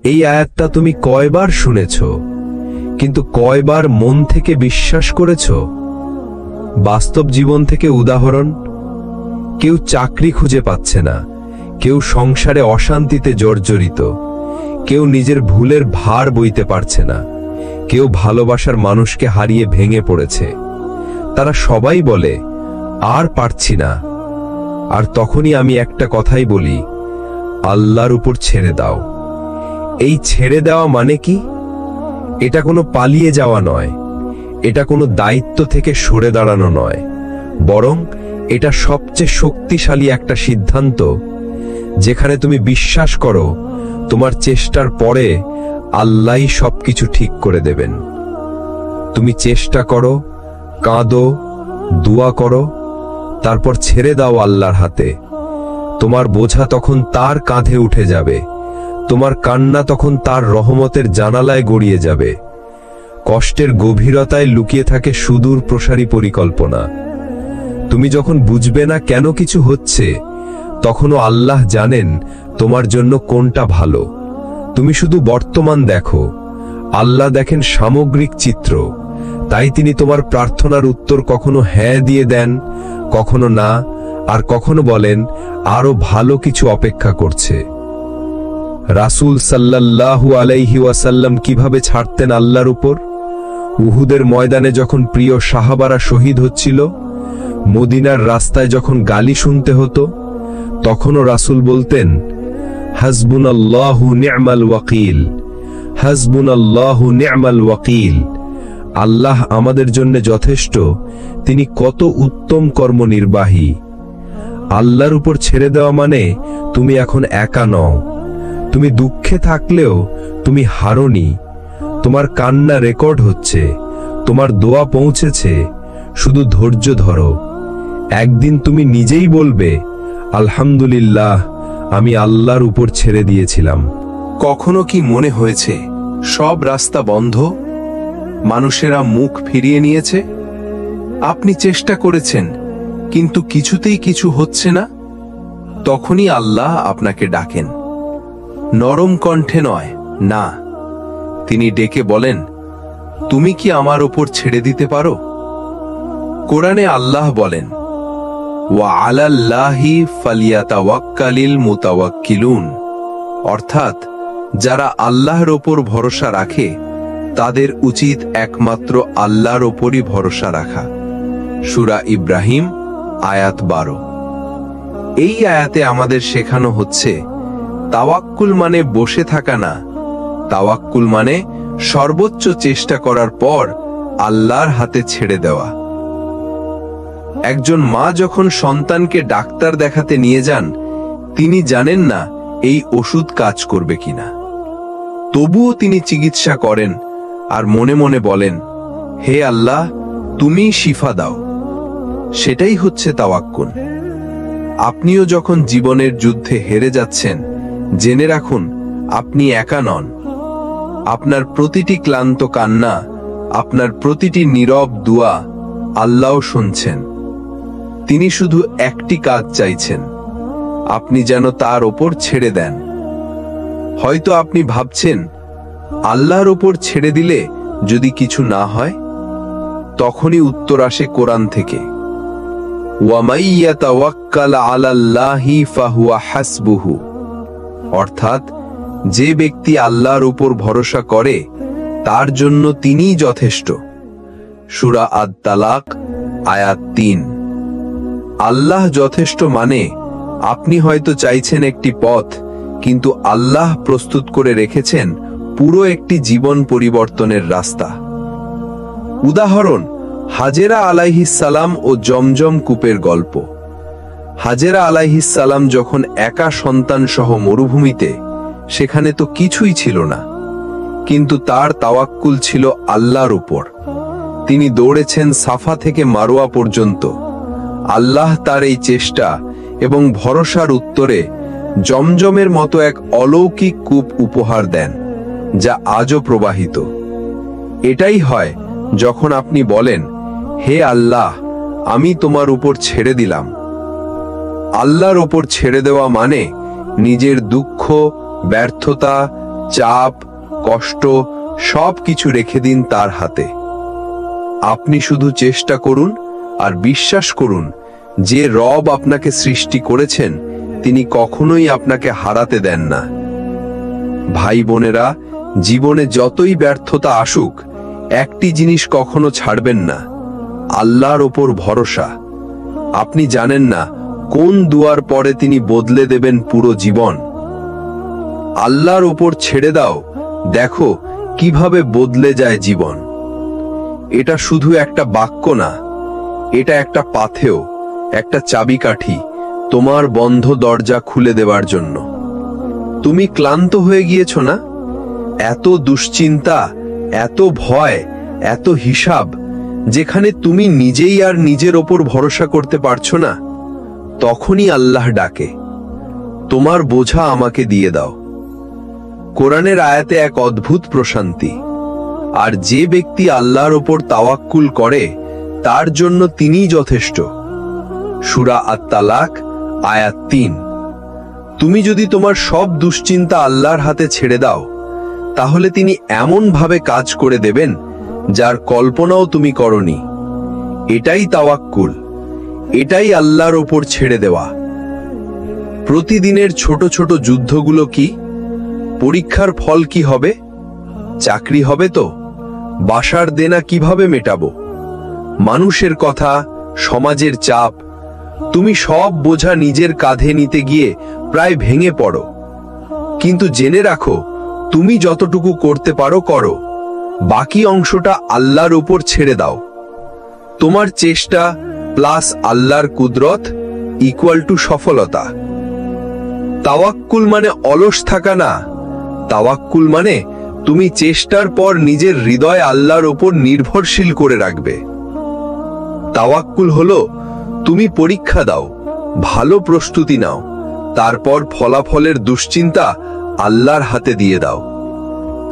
এই আয়াতটা তুমি কয়বার শুনেছ, কিন্তু কয়বার মন থেকে বিশ্বাস করেছ? বাস্তব জীবন থেকে উদাহরণ, কেউ চাকরি খুঁজে পাচ্ছে না, কেউ সংসারে অশান্তিতে জর্জরিত, কেউ নিজের ভুলের ভার বইতে পারছে না, কেউ ভালোবাসার মানুষকে হারিয়ে ভেঙে পড়েছে। তারা সবাই বলে আর পারছি না। আর তখনই আমি একটা কথাই বলি, আল্লাহর উপর ছেড়ে দাও। এই ছেড়ে দেওয়া মানে কি? এটা কোনো পালিয়ে যাওয়া নয়, এটা কোনো দায়িত্ব থেকে সরে দাঁড়ানো নয়, বরং এটা সবচেয়ে শক্তিশালী একটা সিদ্ধান্ত, যেখানে তুমি বিশ্বাস করো তোমার চেষ্টার পরে আল্লাহই সবকিছু ঠিক করে দেবেন। তুমি চেষ্টা করো, কাঁদো, দোয়া করো, তারপর ছেড়ে দাও আল্লাহর হাতে। তোমার বোঝা তখন তার কাঁধে উঠে যাবে, তোমার কান্না তখন তার রহমতের জানালায় গড়িয়ে যাবে। কষ্টের গভীরতায় লুকিয়ে থাকে সুদূর প্রসারী পরিকল্পনা। তুমি যখন বুঝবে না কেন কিছু হচ্ছে, তখনও আল্লাহ জানেন তোমার জন্য কোনটা ভালো। তুমি শুধু বর্তমান দেখো, আল্লাহ দেখেন সামগ্রিক চিত্র। তাই তিনি তোমার প্রার্থনার উত্তর কখনো হ্যাঁ দিয়ে দেন, কখনো না, আর কখনো বলেন আরো ভালো কিছু অপেক্ষা করছে। রাসূল সাল্লাল্লাহু আলাইহি ওয়াসাল্লাম কিভাবে ছাড়তেন আল্লাহর উপর? উহুদের ময়দানে যখন প্রিয় সাহাবারা শহীদ হচ্ছিল, মদিনার রাস্তায় যখন গালি শুনতে হতো, তখনও রাসূল বলতেন, হাসবুনাল্লাহু নি'মাল ওয়াকিল, হাসবুনাল্লাহু নি'মাল ওয়াকিল। আল্লাহ আমাদের জন্য যথেষ্ট, তিনি কত উত্তম কর্মনির্বাহী। আল্লাহর উপর ছেড়ে দেওয়া মানে তুমি এখন একা নও। তুমি দুঃখে থাকলেও তুমি হারোনি। তোমার কান্না রেকর্ড হচ্ছে, তোমার দোয়া পৌঁছেছে, শুধু ধৈর্য ধরো। একদিন তুমি নিজেই বলবে, আলহামদুলিল্লাহ, আমি আল্লাহর উপর ছেড়ে দিয়েছিলাম। কখনো কি মনে হয়েছে সব রাস্তা বন্ধ, মানুষেরা মুখ ফিরিয়ে নিয়েছে? আপনি চেষ্টা করেছেন, কিন্তু কিছুতেই কিছু হচ্ছে না? তখনই আল্লাহ আপনাকে ডাকেন, নরম কণ্ঠে নয়, না, তিনি ডেকে বলেন, তুমি কি আমার ওপর ছেড়ে দিতে পারো? কোরআনে আল্লাহ বলেন, ওয়া আলাল্লাহি ফালিয়াতাওয়াক্কালিল মুতাওয়াক্কিলুন, অর্থাৎ যারা আল্লাহর ওপর ভরসা রাখে তাদের উচিত একমাত্র আল্লাহর ওপরই ভরসা রাখা। সূরা ইব্রাহিম আয়াত 12। এই আয়াতে আমাদের শেখানো হচ্ছে, তাওয়াক্কুল মানে বসে থাকা না, তাওয়াক্কুল মানে সর্বোচ্চ চেষ্টা করার পর আল্লাহর হাতে ছেড়ে দেওয়া। একজন মা যখন সন্তানকে ডাক্তার দেখাতে নিয়ে যান, তিনি জানেন না এই ওষুধ কাজ করবে কিনা, তবুও তিনি চিকিৎসা করেন আর মনে মনে বলেন, হে আল্লাহ, তুমি শিফা দাও। সেটাই হচ্ছে তাওয়াক্কুল। আপনিও যখন জীবনের যুদ্ধে হেরে যাচ্ছেন, জেনে রাখুন আপনি একা নন। আপনার প্রতিটি ক্লান্ত কান্না, আপনার প্রতিটি নীরব দোয়া আল্লাহ শুনছেন। তিনি শুধু একটি কাজ চাইছেন, আপনি যেন তার ওপর ছেড়ে দেন। হয়তো আপনি ভাবছেন, আল্লাহর ওপর ছেড়ে দিলে যদি কিছু না হয়, তখনই উত্তর আসে কোরআন থেকে, ওয়ামাই ইয়াতাওয়াক্কাল আলাল্লাহি ফাহুয়া হাসবুহু, অর্থাৎ যে ব্যক্তি আল্লাহর উপর ভরসা করে তার জন্য তিনিই যথেষ্ট। সূরা আত-তালাক আয়াত 3। আল্লাহ যথেষ্ট মানে আপনি হয়তো চাইছেন একটি পথ, কিন্তু আল্লাহ প্রস্তুত করে রেখেছেন পুরো একটি জীবন পরিবর্তনের রাস্তা। উদাহরণ, হাজেরা আলাইহিস সালাম ও জমজম কূপের গল্প। হাজেরা আলাইহিস সালাম যখন একা সন্তান সহ মরুভূমিতে, সেখানে তো কিছুই ছিল না, কিন্তু তার তাওয়াক্কুল ছিল আল্লাহর উপর। তিনি দৌড়েছেন সাফা থেকে মারোয়া পর্যন্ত। আল্লাহ তার এই চেষ্টা এবং ভরসার উত্তরে জমজমের মতো এক অলৌকিক কূপ উপহার দেন, যা আজও প্রবাহিত। এটাই হয় যখন আপনি বলেন, হে আল্লাহ, আমি তোমার উপর ছেড়ে দিলাম। আল্লাহর উপর ছেড়ে দেওয়া মানে নিজের দুঃখ, ব্যর্থতা, চাপ, কষ্ট সব কিছু রেখে দিন তার হাতে। আপনি শুধু চেষ্টা করুন আর বিশ্বাস করুন যে রব আপনাকে সৃষ্টি করেছেন তিনি কখনোই আপনাকে হারাতে দেন না। ভাই বোনেরা, জীবনে যতই ব্যর্থতা আসুক, একটি জিনিস কখনো ছাড়বেন না, আল্লাহর ওপর ভরসা। আপনি জানেন না কোন দুয়ার পরে তিনি বদলে দেবেন পুরো জীবন। আল্লাহর ওপর ছেড়ে দাও, দেখো কিভাবে বদলে যায় জীবন। এটা শুধু একটা বাক্য না, এটা একটা পাথেয়, একটা চাবিকাঠি তোমার বন্ধ দরজা খুলে দেওয়ার জন্য। তুমি ক্লান্ত হয়ে গিয়েছ না? এত দুশ্চিন্তা, এত ভয়, এত হিসাব, যেখানে তুমি নিজেই আর নিজের ওপর ভরসা করতে পারছো না, তখনই আল্লাহ ডাকে, তোমার বোঝা আমাকে দিয়ে দাও। কোরআনের আয়াতে এক অদ্ভুত প্রশান্তি। আর যে ব্যক্তি আল্লাহর ওপর তাওয়াক্কুল করে তার জন্য তিনিই যথেষ্ট। সূরা আত-তালাক আয়াত ৩। তুমি যদি তোমার সব দুশ্চিন্তা আল্লাহর হাতে ছেড়ে দাও, তাহলে তিনি এমন ভাবে কাজ করে দেবেন যার কল্পনাও তুমি করনি। এটাই তাওয়াক্কুল, এটাই আল্লাহর ওপর ছেড়ে দেওয়া। প্রতিদিনের ছোট ছোট যুদ্ধগুলো কি? পরীক্ষার ফল কি হবে? চাকরি হবে তো? বাসার দেনা কিভাবে মেটাবো? মানুষের কথা, সমাজের চাপ, তুমি সব বোঝা নিজের কাঁধে নিতে গিয়ে প্রায় ভেঙে পড়ো। কিন্তু জেনে রাখো, তুমি যতটুকু করতে পারো করো, বাকি অংশটা আল্লাহর উপর ছেড়ে দাও। তোমার চেষ্টা প্লাস আল্লাহর কুদরত ইকুয়াল টু সফলতা। তাওয়াক্কুল মানে অলস থাকা না, তাওয়াক্কুল মানে তুমি চেষ্টার পর নিজের হৃদয় আল্লাহর উপর নির্ভরশীল করে রাখবে। তাওয়াক্কুল হলো তুমি পরীক্ষা দাও, ভালো প্রস্তুতি নাও, তারপর ফলাফলের দুশ্চিন্তা আল্লাহর হাতে দিয়ে দাও।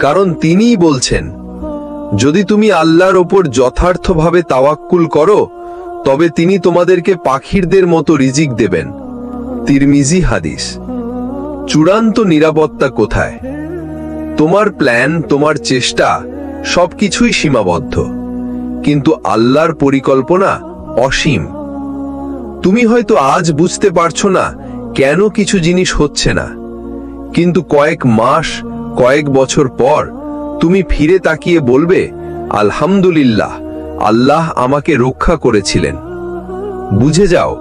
কারণ তিনিই বলছেন, যদি তুমি আল্লাহর ওপর যথার্থভাবে তাওয়াক্কুল করো, তবে তিনি তোমাদেরকে পাখিরদের মতো রিজিক দেবেন। তিরমিজি হাদিস। চূড়ান্ত নিরাপত্তা কোথায়? তোমার প্ল্যান, তোমার চেষ্টা সবকিছুই সীমাবদ্ধ, কিন্তু আল্লাহর পরিকল্পনা অসীম। তুমি হয়তো আজ বুঝতে পারছো না কেন কিছু জিনিস হচ্ছে না, কিন্তু কয়েক মাস, কয়েক বছর পর তুমি ফিরে তাকিয়ে বলবে, আলহামদুলিল্লাহ, আল্লাহ আমাকে রক্ষা করেছিলেন। বুঝে যাও,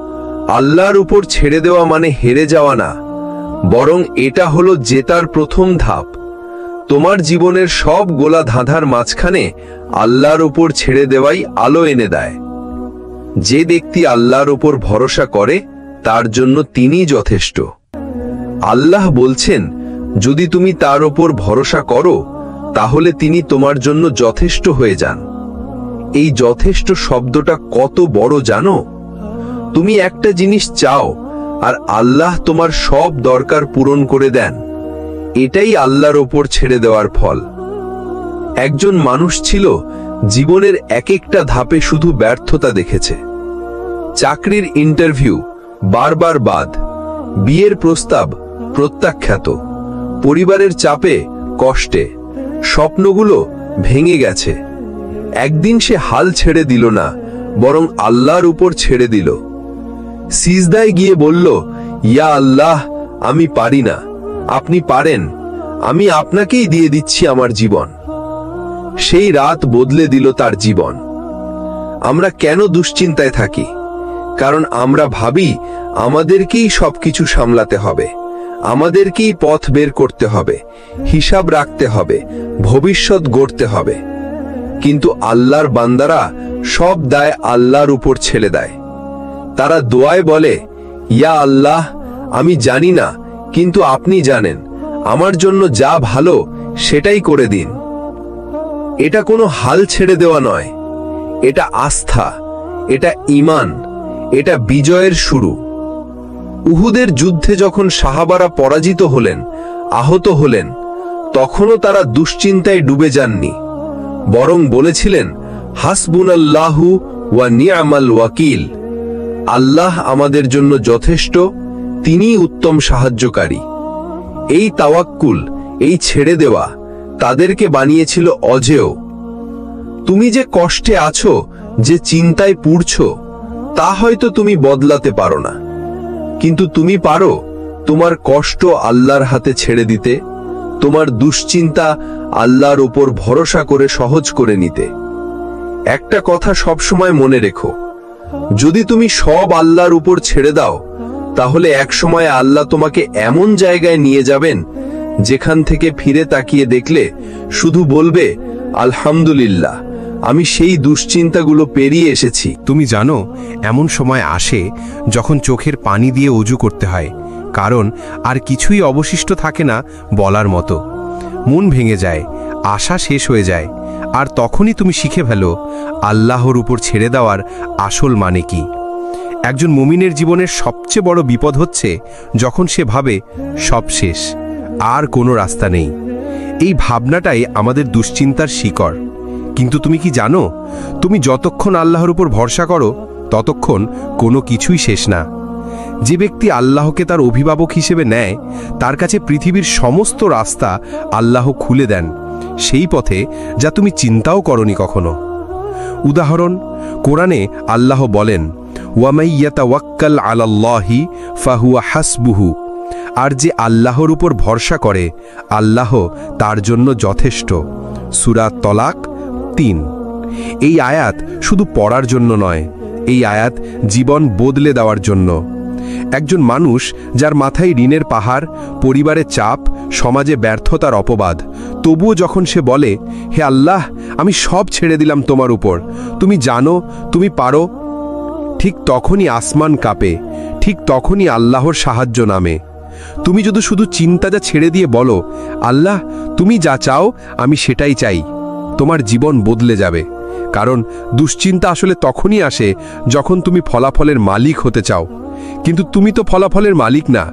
আল্লাহর উপর ছেড়ে দেওয়া মানে হেরে যাওয়া না, বরং এটা হলো জেতার প্রথম ধাপ। তোমার জীবনের সব গোলা ধাঁধার মাঝখানে আল্লাহর উপর ছেড়ে দেওয়াই আলো এনে দেয়। যে ব্যক্তি আল্লাহর উপর ভরসা করে তার জন্য তিনিই যথেষ্ট। আল্লাহ বলছেন, যদি তুমি তার উপর ভরসা করো, তাহলে তিনি তোমার জন্য যথেষ্ট হয়ে যান। এই যথেষ্ট শব্দটা কত বড় জানো? তুমি একটা জিনিস চাও আর আল্লাহ তোমার সব দরকার পূরণ করে দেন। এটাই আল্লাহর ওপর ছেড়ে দেওয়ার ফল। একজন মানুষ ছিল, জীবনের এক একটা ধাপে শুধু ব্যর্থতা দেখেছে। চাকরির ইন্টারভিউ বারবার বাদ, বিয়ের প্রস্তাব প্রত্যাখ্যাত, পরিবারের চাপে, কষ্টে স্বপ্নগুলো ভেঙে গেছে। একদিন সে হাল ছেড়ে দিল না, বরং আল্লাহর উপর ছেড়ে দিল। সিজদায় গিয়ে বলল, ইয়া আল্লাহ, আমি পারি না, আপনি পারেন, আমি আপনাকেই দিয়ে দিচ্ছি আমার জীবন। সেই রাত বদলে দিল তার জীবন। আমরা কেন দুশ্চিন্তায় থাকি? কারণ আমরা ভাবি আমাদেরকেই সবকিছু সামলাতে হবে, আমাদেরকেই পথ বের করতে হবে, হিসাব রাখতে হবে, ভবিষ্যৎ গড়তে হবে। কিন্তু আল্লাহর বান্দারা সব দায় আল্লাহর উপর ছেড়ে দেয়। তারা দোয়ায় বলে, ইয়া আল্লাহ, আমি জানি না, কিন্তু আপনি জানেন, আমার জন্য যা ভালো সেটাই করে দিন। এটা কোনো হাল ছেড়ে দেওয়া নয়, এটা আস্থা, এটা ঈমান, এটা বিজয়ের শুরু। উহুদের যুদ্ধে যখন সাহাবারা পরাজিত হলেন, আহত হলেন, তখনও তারা দুশ্চিন্তায় ডুবে যাননি, বরং বলেছিলেন, হাসবুনাল্লাহু ওয়া নি'মাল ওয়াকিল। আল্লাহ আমাদের জন্য যথেষ্ট, তিনিই উত্তম সাহায্যকারী। এই তাওয়াক্কুল, এই ছেড়ে দেওয়া তাদেরকে বানিয়েছিল অজেয়। তুমি যে কষ্টে আছো, যে চিন্তায় পুড়ছো, তা হয়তো তুমি বদলাতে পারো না, কিন্তু তুমি পারো তোমার কষ্ট আল্লাহর হাতে ছেড়ে দিতে, তোমার দুশ্চিন্তা আল্লাহর উপর ভরসা করে সহজ করে নিতে। একটা কথা সবসময় মনে রেখো, যদি তুমি সব আল্লাহর উপর ছেড়ে দাও, তাহলে একসময় আল্লাহ তোমাকে এমন জায়গায় নিয়ে যাবেন যেখান থেকে ফিরে তাকিয়ে দেখলে শুধু বলবে, আলহামদুলিল্লাহ, আমি সেই দুশ্চিন্তাগুলো পেরিয়ে এসেছি। তুমি জানো, এমন সময় আসে যখন চোখের পানি দিয়ে অজু করতে হয়, কারণ আর কিছুই অবশিষ্ট থাকে না বলার মতো। মন ভেঙে যায়, আশা শেষ হয়ে যায়, আর তখনই তুমি শিখে ফেলো আল্লাহর উপর ছেড়ে দেওয়ার আসল মানে কি। একজন মুমিনের জীবনের সবচেয়ে বড় বিপদ হচ্ছে যখন সে ভাবে সব শেষ, আর কোনো রাস্তা নেই। এই ভাবনাটাই আমাদের দুশ্চিন্তার শিকড়। কিন্তু তুমি কি জানো, তুমি যতক্ষণ আল্লাহর উপর ভরসা করো, ততক্ষণ কোনো কিছুই শেষ না। যে ব্যক্তি আল্লাহকে তার অভিভাবক হিসেবে নেয়, তার কাছে পৃথিবীর সমস্ত রাস্তা আল্লাহ খুলে দেন, সেই পথে যা তুমি চিন্তাও করনি কখনো। উদাহরণ, কোরআনে আল্লাহ বলেন, ওয়ামাই ইয়াতাওয়াক্কাল আলাল্লাহি ফাহুয়া হাসবুহু। আর যে আল্লাহর উপর ভরসা করে, আল্লাহ তার জন্য যথেষ্ট। সূরা তলাক ৩। এই আয়াত শুধু পড়ার জন্য নয়, এই আয়াত জীবন বদলে দেওয়ার জন্য। একজন মানুষ যার মাথায় ঋণের পাহাড়, পরিবারের চাপ, সমাজে ব্যর্থতার অপবাদ, তবুও যখন সে বলে, হে আল্লাহ, আমি সব ছেড়ে দিলাম তোমার উপর, তুমি জানো, তুমি পারো, ঠিক তখনই আসমান কাঁপে, ঠিক তখনই আল্লাহর সাহায্য নামে। তুমি যদি শুধু চিন্তাটা ছেড়ে দিয়ে বলো, আল্লাহ, তুমি যা চাও আমি সেটাই চাই, তোমার জীবন বদলে যাবে। কারণ দুশ্চিন্তা আসলে তখনই আসে যখন তুমি ফলাফলের মালিক হতে চাও, কিন্তু তুমি তো ফলাফলের মালিক না।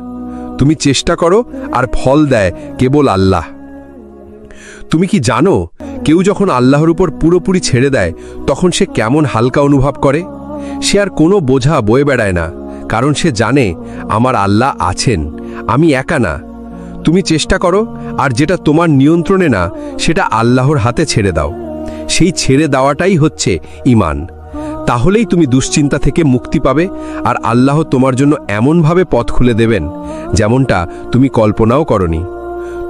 তুমি চেষ্টা করো, আর ফল দেয় কেবল আল্লাহ। তুমি কি জানো, কেউ যখন আল্লাহর উপর পুরোপুরি ছেড়ে দেয়, তখন সে কেমন হালকা অনুভব করে? সে আর কোনো বোঝা বয়ে বেড়ায় না, কারণ সে জানে আমার আল্লাহ আছেন, আমি একা না। তুমি চেষ্টা করো, আর যেটা তোমার নিয়ন্ত্রণে না, সেটা আল্লাহর হাতে ছেড়ে দাও। সেই ছেড়ে দেওয়াটাই হচ্ছে ঈমান। তাহলেই তুমি দুশ্চিন্তা থেকে মুক্তি পাবে, আর আল্লাহ তোমার জন্য এমনভাবে পথ খুলে দেবেন যেমনটা তুমি কল্পনাও করনি।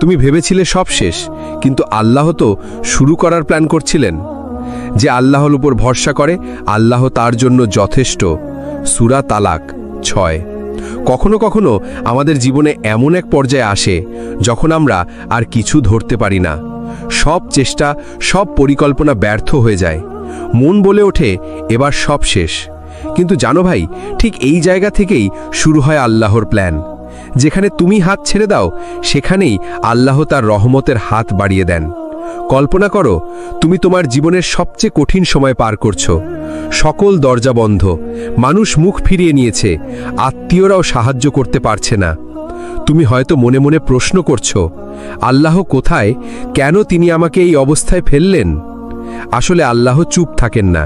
তুমি ভেবেছিলে সব শেষ, কিন্তু আল্লাহ তো শুরু করার প্ল্যান করছিলেন। যে আল্লাহর উপর ভরসা করে, আল্লাহ তার জন্য যথেষ্ট। সূরা তালাক ৬। কখনো কখনো আমাদের জীবনে এমন এক পর্যায়ে আসে যখন আমরা আর কিছু ধরতে পারি না। সব চেষ্টা, সব পরিকল্পনা ব্যর্থ হয়ে যায়। মন বলে ওঠে, এবার সব শেষ। কিন্তু জানো ভাই, ঠিক এই জায়গা থেকেই শুরু হয় আল্লাহর প্ল্যান। যেখানে তুমি হাত ছেড়ে দাও, সেখানেই আল্লাহ তার রহমতের হাত বাড়িয়ে দেন। কল্পনা করো, তুমি তোমার জীবনের সবচেয়ে কঠিন সময় পার করছো। সকল দরজা বন্ধ, মানুষ মুখ ফিরিয়ে নিয়েছে, আত্মীয়রাও সাহায্য করতে পারছে না। তুমি হয়তো মনে মনে প্রশ্ন করছো, আল্লাহ কোথায়? কেন তিনি আমাকে এই অবস্থায় ফেললেন? আসলে আল্লাহ চুপ থাকেন না।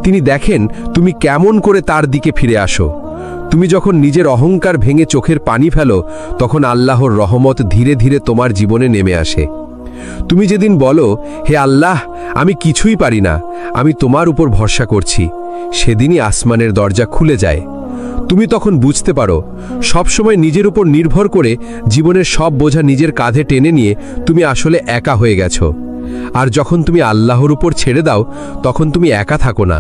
তিনি দেখেন তুমি কেমন করে তার দিকে ফিরে আসো। তুমি যখন নিজের অহংকার ভেঙে চোখের পানি ফেলো, তখন আল্লাহর রহমত ধীরে ধীরে তোমার জীবনে নেমে আসে। তুমি যেদিন বলো, হে আল্লাহ, আমি কিছুই পারি না, আমি তোমার উপর ভরসা করছি, সেদিনই আসমানের দরজা খুলে যায়। তুমি তখন বুঝতে পারো, সবসময় নিজের উপর নির্ভর করে জীবনের সব বোঝা নিজের কাঁধে টেনে নিয়ে তুমি আসলে একা হয়ে গেছো। আর যখন তুমি আল্লাহর উপর ছেড়ে দাও, তখন তুমি একা থাকো না,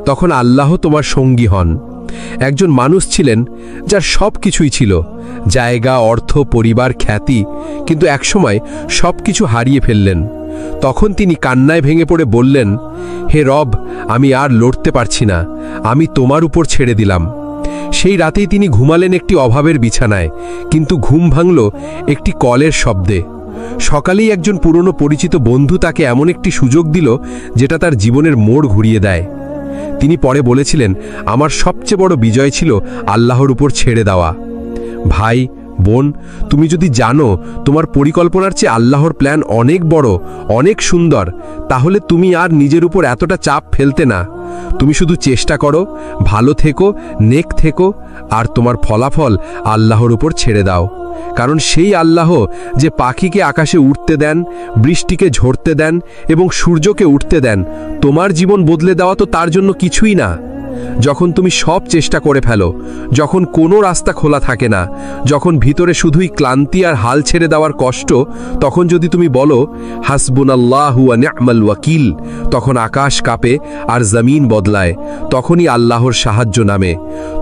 তখন আল্লাহ তোমার সঙ্গী হন। একজন মানুষ ছিলেন যার সব কিছুই ছিল, জায়গা, অর্থ, পরিবার, খ্যাতি, কিন্তু একসময় সব কিছু হারিয়ে ফেললেন। তখন তিনি কান্নায় ভেঙে পড়ে বললেন, হে রব, আমি আর লড়তে পারছি না, আমি তোমার উপর ছেড়ে দিলাম। সেই রাতেই তিনি ঘুমালেন একটি অভাবের বিছানায়, কিন্তু ঘুম ভাঙল একটি কলের শব্দে। সকালেই একজন পুরনো পরিচিত বন্ধু তাকে এমন একটি সুযোগ দিল যেটা তার জীবনের মোড় ঘুরিয়ে দেয়। তিনি পরে বলেছিলেন, আমার সবচেয়ে বড় বিজয় ছিল আল্লাহর উপর ছেড়ে দেওয়া। ভাই, বোন, তুমি যদি জানো তোমার পরিকল্পনার চেয়ে আল্লাহর প্ল্যান অনেক বড়, অনেক সুন্দর, তাহলে তুমি আর নিজের উপর এতটা চাপ ফেলতে না। তুমি শুধু চেষ্টা করো, ভালো থেকো, নেক থেকো, আর তোমার ফলাফল আল্লাহর উপর ছেড়ে দাও। কারণ সেই আল্লাহ যে পাখিকে আকাশে উঠতে দেন, বৃষ্টিকে ঝরতে দেন এবং সূর্যকে উঠতে দেন, তোমার জীবন বদলে দেওয়া তো তার জন্য কিছুই না। যখন তুমি সব চেষ্টা করে ফেলো, যখন কোনো রাস্তা খোলা থাকে না, যখন ভিতরে শুধুই ক্লান্তি আর হাল ছেড়ে দেওয়ার কষ্ট, তখন যদি তুমি বলো হাসবুনাল্লাহু ওয়া নি'মাল ওয়াকিল, তখন আকাশ কাঁপে আর জমিন বদলায়। তখনই আল্লাহর সাহায্য নামে,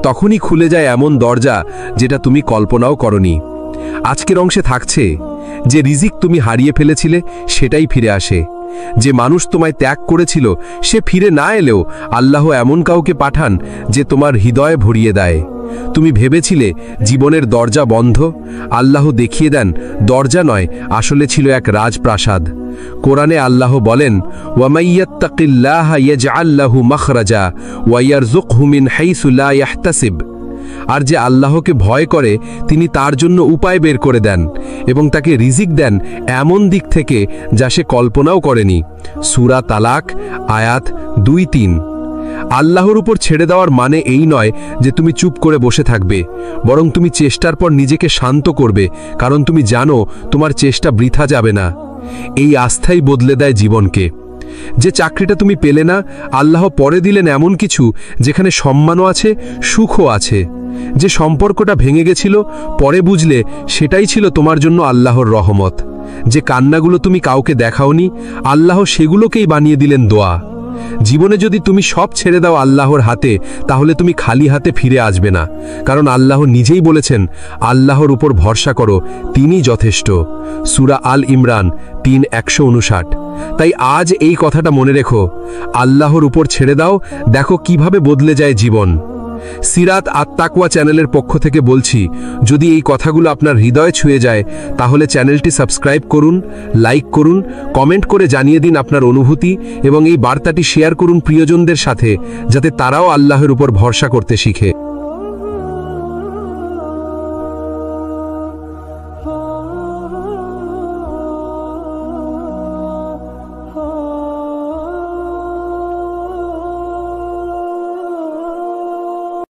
তখনই খুলে যায় এমন দরজা যেটা তুমি কল্পনাও করনি। আজকের অংশে থাকছে, যে রিজিক তুমি হারিয়ে ফেলেছিলে সেটাই ফিরে আসে। যে মানুষ তোমায় ত্যাগ করেছিল সে ফিরে না এলেও আল্লাহ এমন কাউকে পাঠান যে তোমার হৃদয় ভরিয়ে দেয়। তুমি ভেবেছিলে জীবনের দরজা বন্ধ, আল্লাহ দেখিয়ে দেন দরজা নয়, আসলে ছিল এক রাজপ্রাসাদ। কোরআনে আল্লাহ বলেন, ওয়ামাইয়াত্তাকিল্লাহা ইয়াজআল লাহু মাখরাজা ওয়া ইয়ারযুকহু মিন হাইসু লা ইয়াহতাসিব। আর যে আল্লাহকে ভয় করে তিনি তার জন্য উপায় বের করে দেন এবং তাকে রিজিক দেন এমন দিক থেকে যা সে কল্পনাও করেনি। সূরা তালাক, আয়াত 2-3। আল্লাহর উপর ছেড়ে দেওয়ার মানে এই নয় যে তুমি চুপ করে বসে থাকবে, বরং তুমি চেষ্টার পর নিজেকে শান্ত করবে, কারণ তুমি জানো তোমার চেষ্টা বৃথা যাবে না। এই আস্থাই বদলে দেয় জীবনকে। যে চাকরিটা তুমি পেলে না, আল্লাহ পরে দিলেন এমন কিছু যেখানে সম্মানও আছে, সুখও আছে। যে সম্পর্কটা ভেঙে গেছিল, পরে বুঝলে সেটাই ছিল তোমার জন্য আল্লাহর রহমত। যে কান্নাগুলো তুমি কাউকে দেখাওনি, আল্লাহ সেগুলোকেই বানিয়ে দিলেন দোয়া। জীবনে যদি তুমি সব ছেড়ে দাও আল্লাহর হাতে, তাহলে তুমি খালি হাতে ফিরে আসবে না, কারণ আল্লাহ নিজেই বলেছেন, আল্লাহর উপর ভরসা করো, তিনি যথেষ্ট। সূরা আল ইমরান 3:159। তাই আজ এই কথাটা মনে রেখো, আল্লাহর উপর ছেড়ে দাও, দেখো কিভাবে বদলে যায় জীবন। সিরাত আত-তাকওয়া চ্যানেলের পক্ষ থেকে বলছি, যদি এই কথাগুলো আপনার হৃদয় ছুঁয়ে যায় তাহলে চ্যানেলটি সাবস্ক্রাইব করুন, লাইক করুন, কমেন্ট করে জানিয়ে দিন আপনার অনুভূতি এবং এই বার্তাটি শেয়ার করুন প্রিয়জনদের সাথে, যাতে তারাও আল্লাহর উপর ভরসা করতে শিখে।